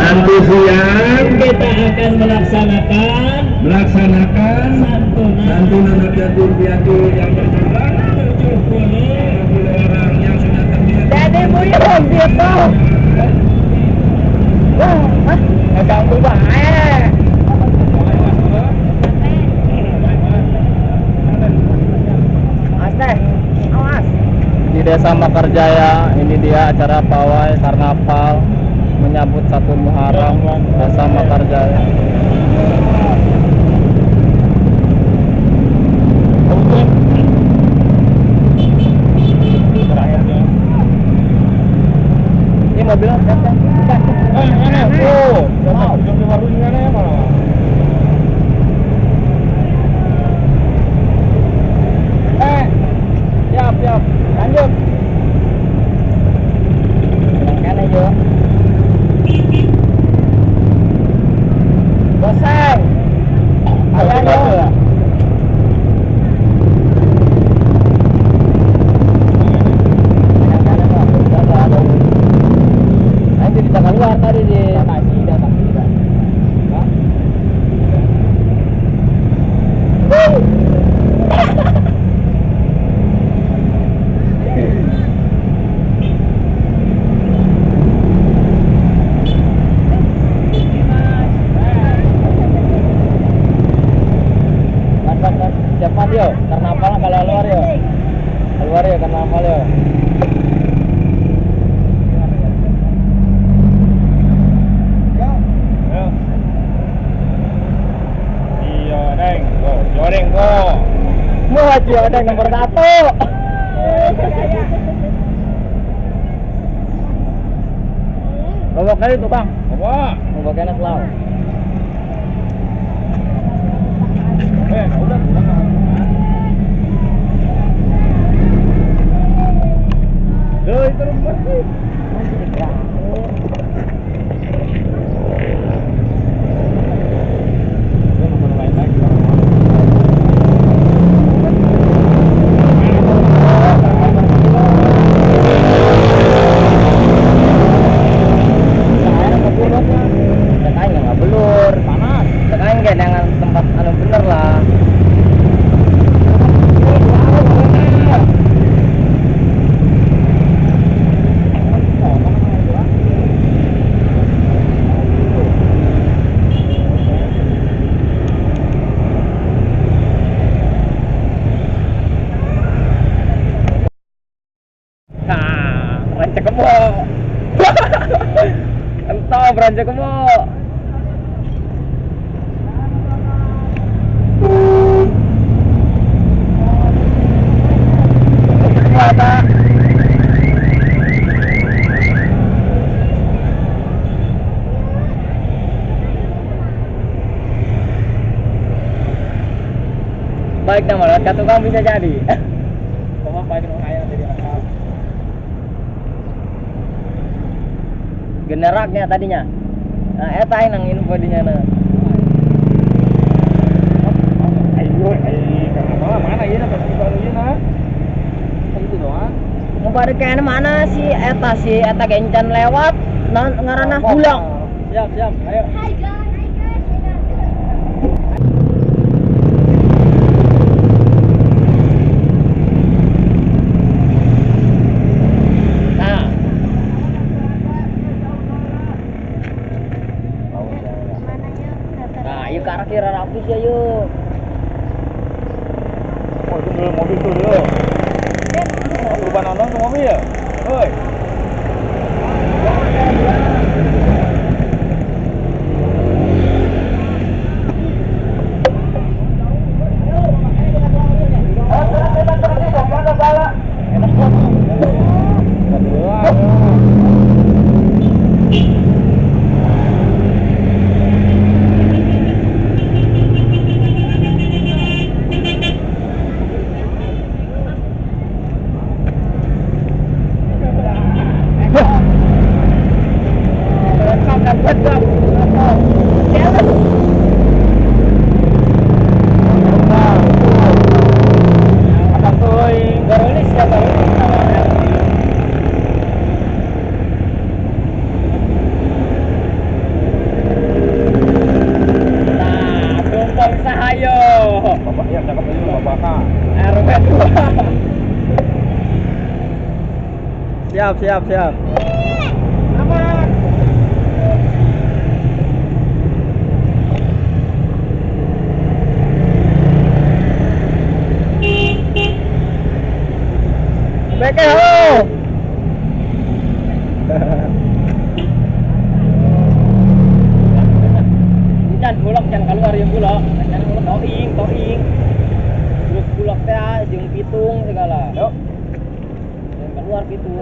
Nanti siang kita akan melaksanakan santunan yatim piatu yang berjumlah 70 orang yang sudah terbiasa. Jadi buyung gitu. Ganggu banget. Awas. Di Desa Makarjaya ini dia acara pawai karnaval menyambut 1 Muharram Desa Makarjaya. Ini mobilnya bukan. Siap. Lanjut. Kan aja. Bosan. Ayo. Nanti kita keluar tadi di taksi. Cepat yo, karnaval kalau keluar yo. Keluar yo karnaval yo. Iya, Neng. Joreng kok. Mau Joreng nomor 1. Bawa kali itu bang. Bawa kena selalu. Udah. Itu rumah sih. Rancak kemo. Entah rancak kemo. Kata tukang bisa jadi. Kok apa ini ayam jadi apa? Generaknya tadinya. Nah, eta nang info dinya na. Ayo, kenapa? Mana ini pasti baru ini nah. Itu doang. Mau pada kayaknya mana si eta gencan lewat ngarana bulang. Siap, siap. Ayo. Nah, yuk ke arah kiri rapis ya yuk. Oh, itu dulu mobil tuh dulu. Berubah nonton ke mobil ya? Oi. Bapak ya, cakep aja Bapak Kak. RW2. Siap, siap, siap. Bekeho. Jangan bulak, jangan keluar yang bulak. Jangan bulak toing. Terus bulak teh jeung pitung segala. Yuk. Jangan keluar pitung.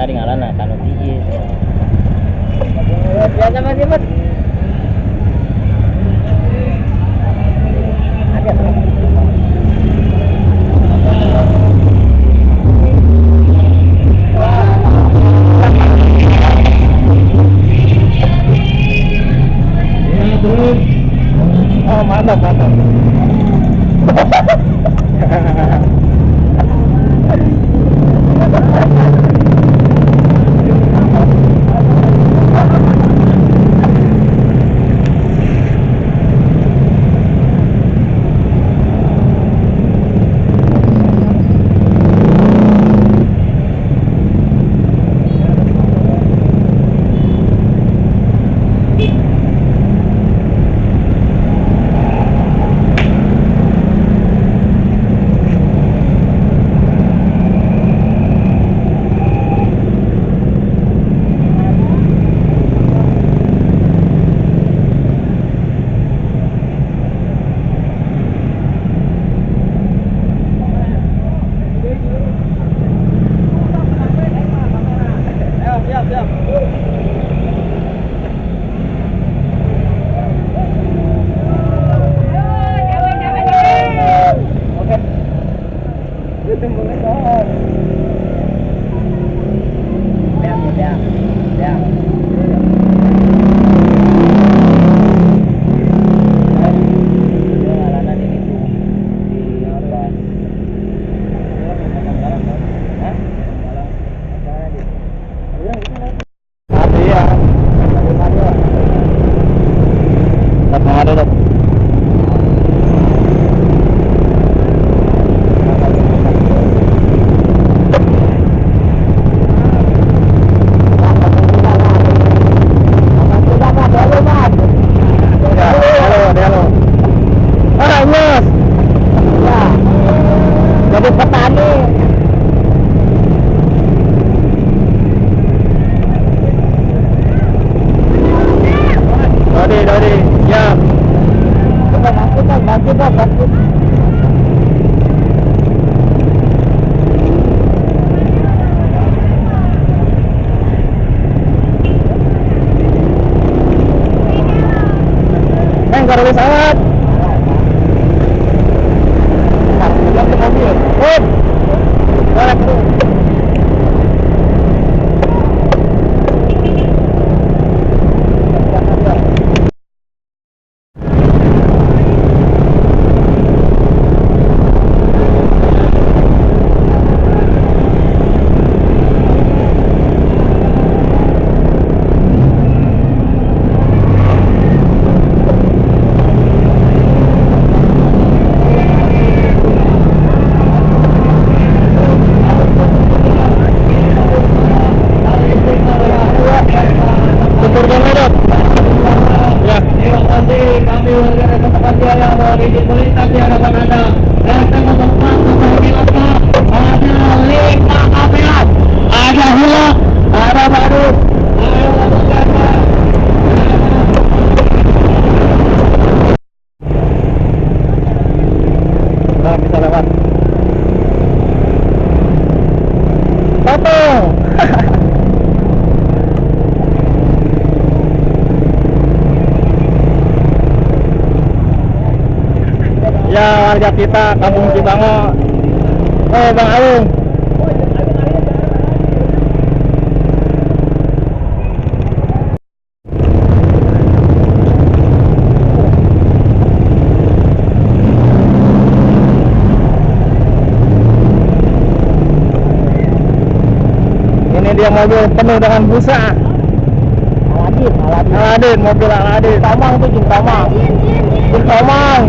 Tadi ngaran kanu tiis. Biasa masih mat. Oh, mantap. Sakit Bob, sakit. Baru pesawat. Mobil. Bisa lewat. Potong. Ya warga kita Kampung Cibango. Bang Aung. Ini dia mobil penuh dengan busa. Aladin, mobil Aladin. Tomang tuh, Jin Tomang. Jin Tomang.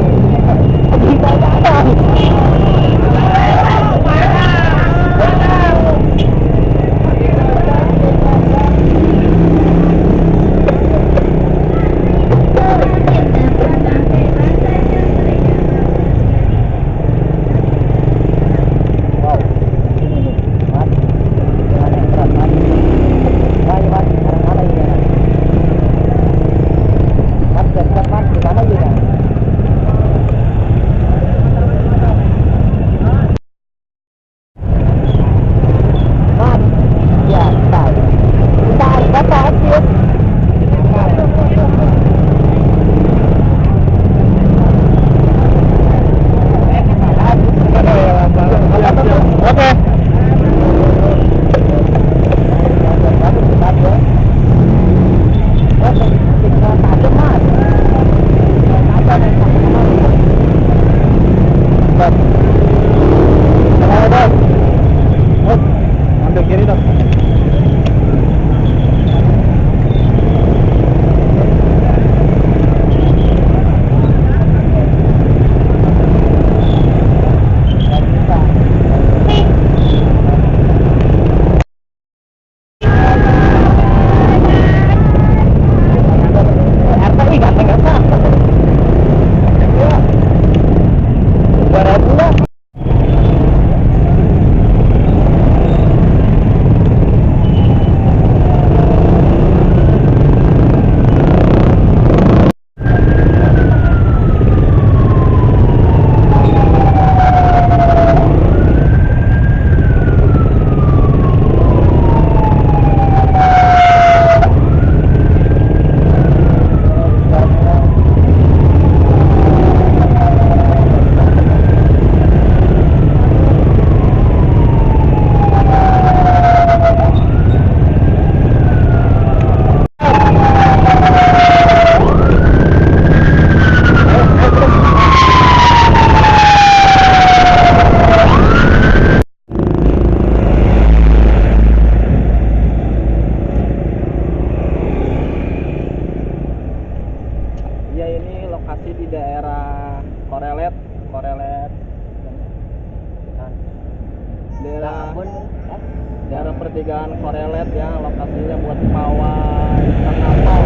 daerah pertigaan Korelet ya, lokasinya buat pawai Tangapal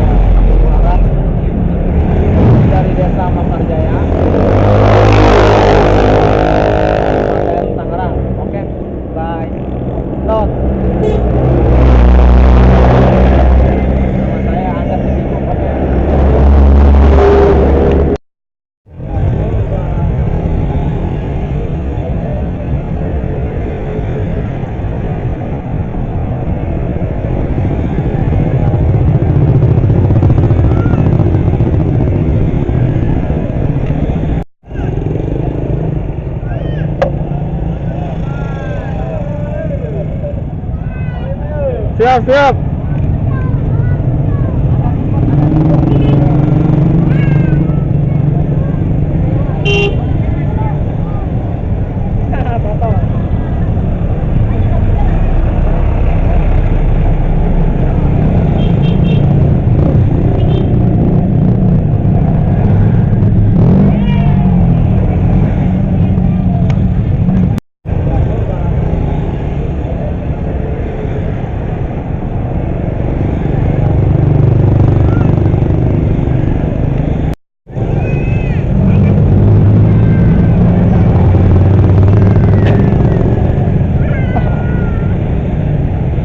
Barat dari desa Makarjaya Kabupaten Tangerang. Oke, bye. Not. Nama saya Angga Tibiku. Oke. siap.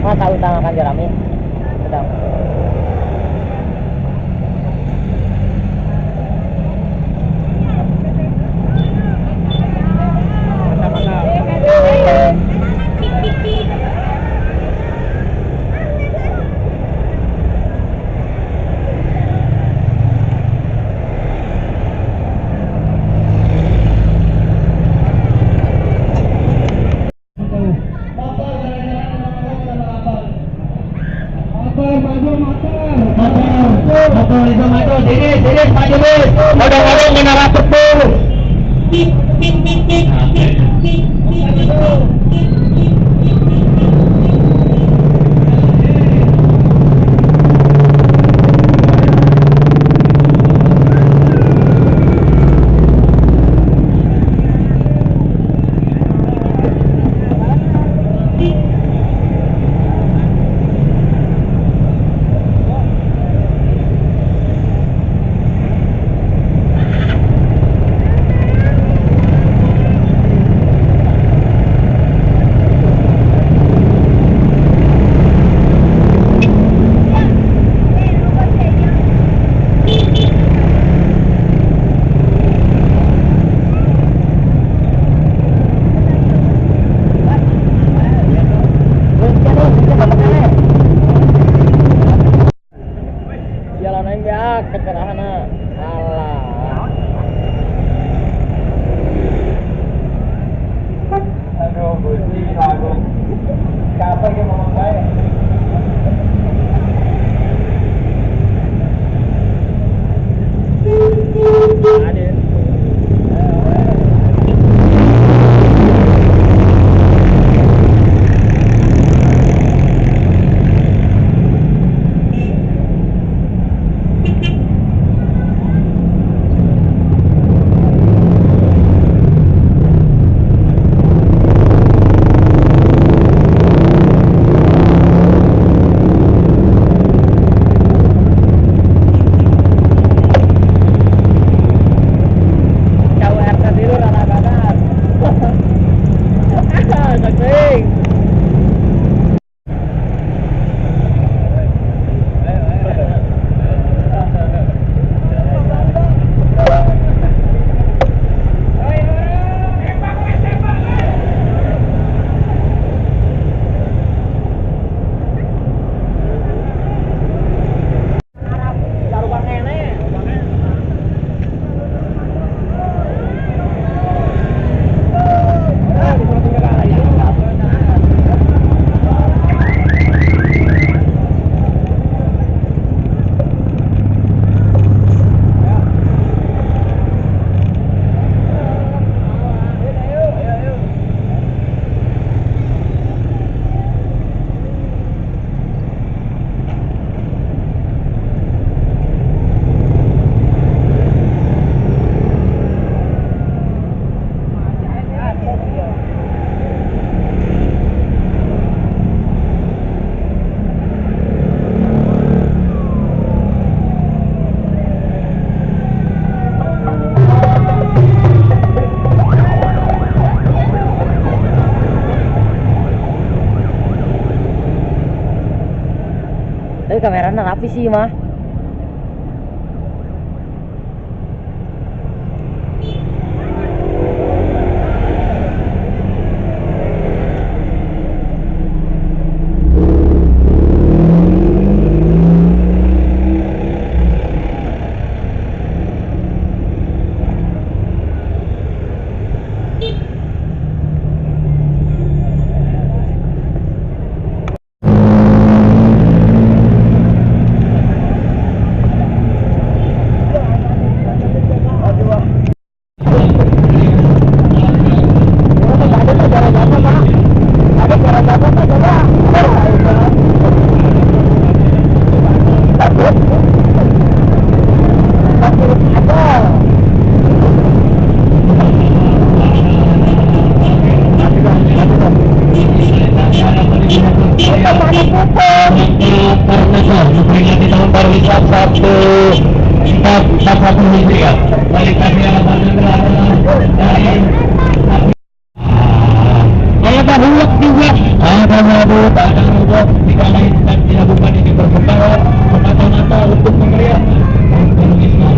Masa utamakan jerami sedang. Motor itu maju, sini maju bis. Kadang-kadang kena rapet tuh. Jalan aja kecerahan alah. Aduh, busing aku. Kapan ke mama saya? Adin. Tapi kameranya rapi sih mah. satu Hijriah. Balik kasih alamat dari ada huluk juga, ada mabut, ada rubuk, jika lain dilakukan ini berkembang semata-mata untuk melihat Islam.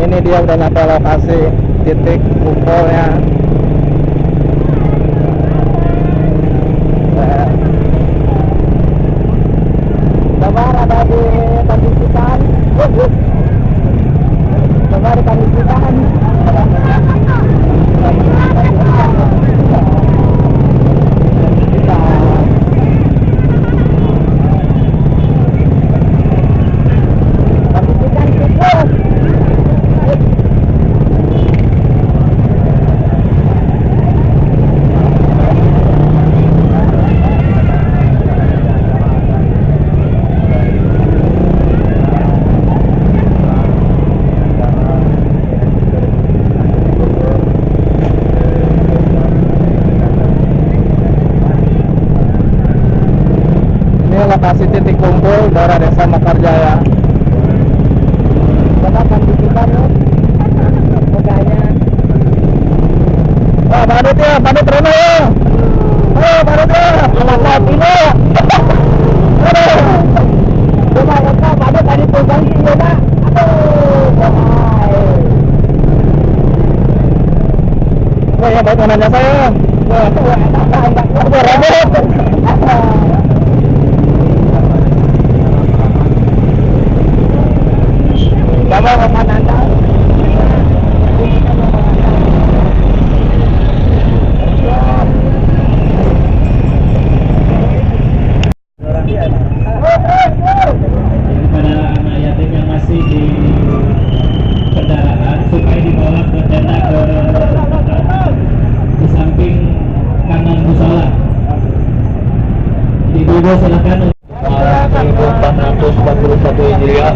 Ini dia udah nyampe lokasi titik kumpulnya. Sabar, ada di kondisikan. Sabar, kondisikan. Lokasi titik kumpul daerah Desa Mekarjaya. Gunakan digital modalnya. Wah, badut ya, badut Reno ya. Oh, badut ya. Selamat ini. Aduh. Coba kita badut tadi pegang sih ya, Pak. Aduh, bahaya. Wah, ya baik nanya saya. Wah, enggak. Badut. Bawa Roman Anda. Para anak yatim yang masih di kendaraan supaya dibawa ke tenda di samping kanan musola. Ibu-ibu silakan. 1441 Hijriah.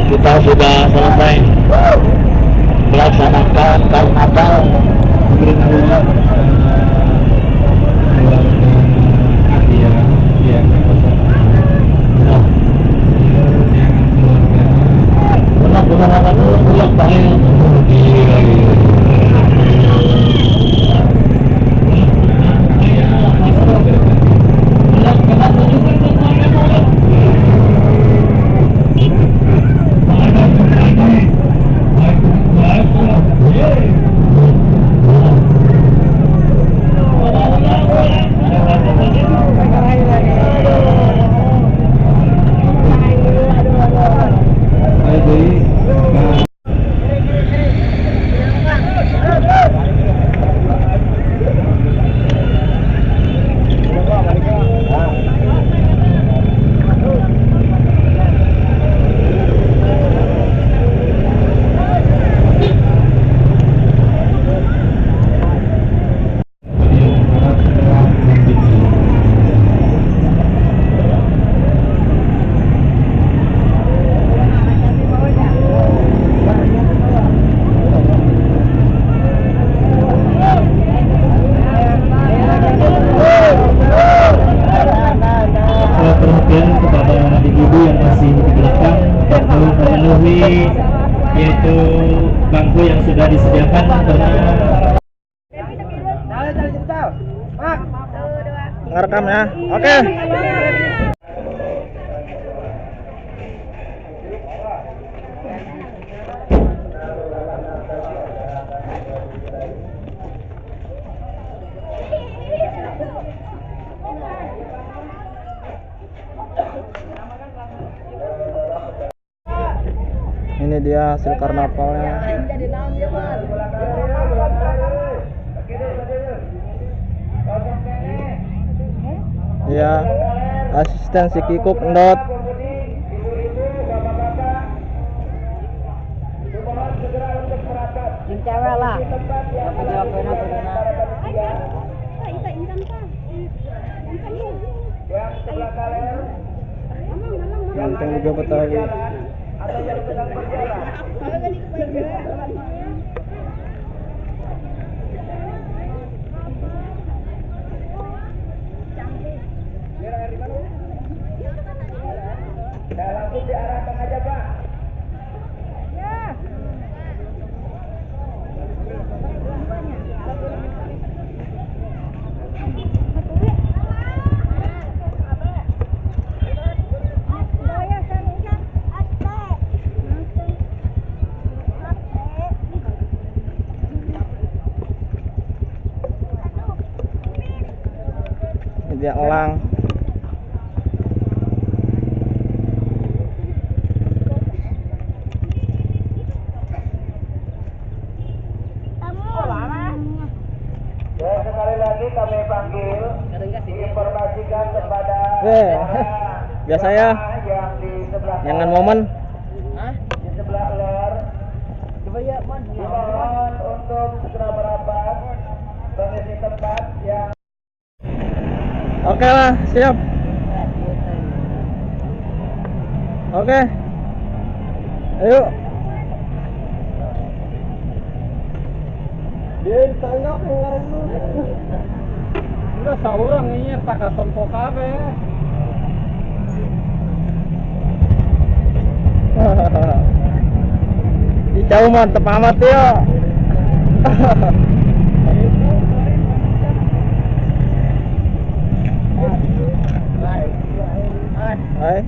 Kita sudah selesai melaksanakan karnaval kemudian kepada ibu-ibu yang masih di belakang untuk memenuhi yaitu bangku yang sudah disediakan karena ngerekam ya. Oke. Ini dia hasil karnavalnya. Ya, asisten si Kikuk endot. Yang cewek lah. Ganteng juga Betawi. Langsung diarahkan aja, Pak. Ini dia elang. Sekali lagi kami panggil informasikan kepada Biasa ya. yang di sebelah Jangan momen. di sebelah ler. Coba ya, dimohon untuk segera merapat mengisi tempat yang Oke lah, siap. Oke. Ayo. Dia tangkap ngarep lu. Udah saurang ini tak tompo kabe. Di jauh mantep amat ya. Hai.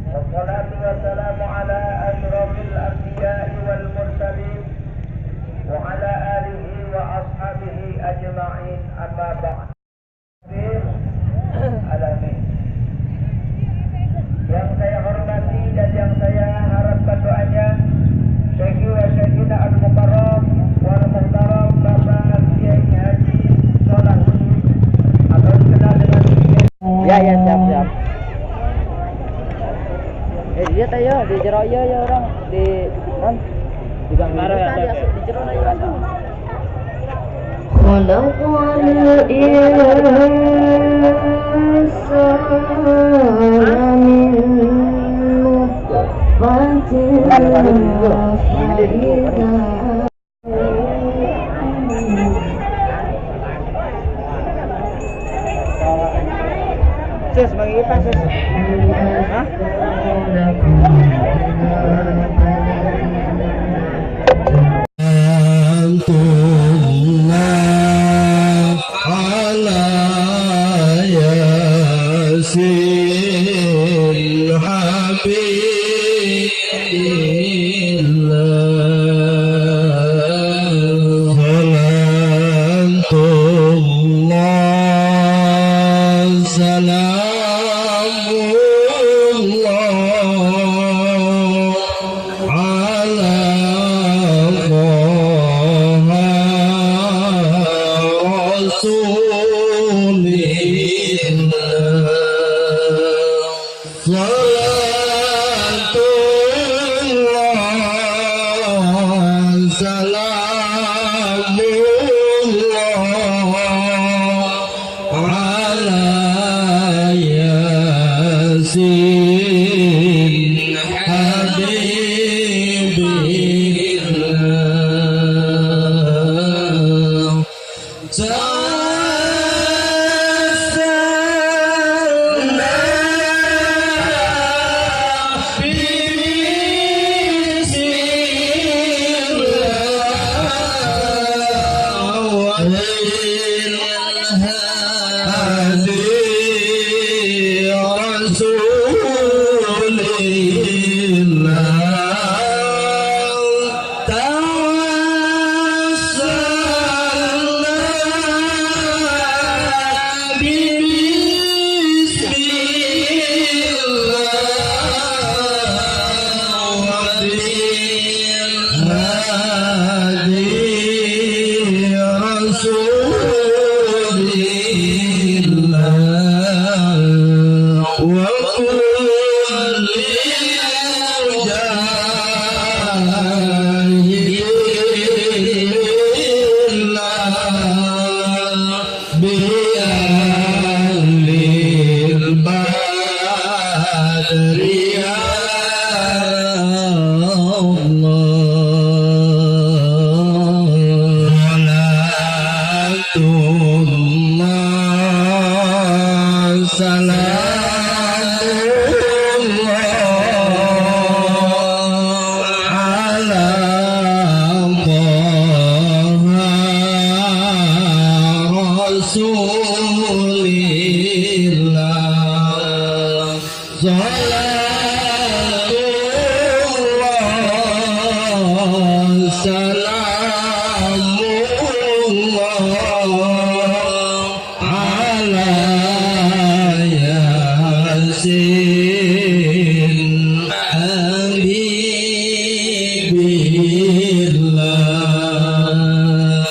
Wassalatu wassalamu ala asyrafil anbiya'i wal mursalin wa ala alihi wa ashabihi ajma'in amma ba'd. Alamin. Yang saya hormati dan yang saya harapkan doanya Syekh wa Syekhina Al-Mukarram wal Muhtaram Bapak Kiai Haji Salahuddin atau dikenal dengan Ya siap. lihat aja di jero ya orang di di gang ya di jero aja خلق الإنسان من نطفة Sis, mengipas sis. Hah? هدي رسول الله توسلنا ببسم الله هدي رسول الله وكل مجاهدين بأهل البدر يا الله صلاة الله سلام الله على طه رسول الله صلاة الله سلام الله على ياسين حبيب الله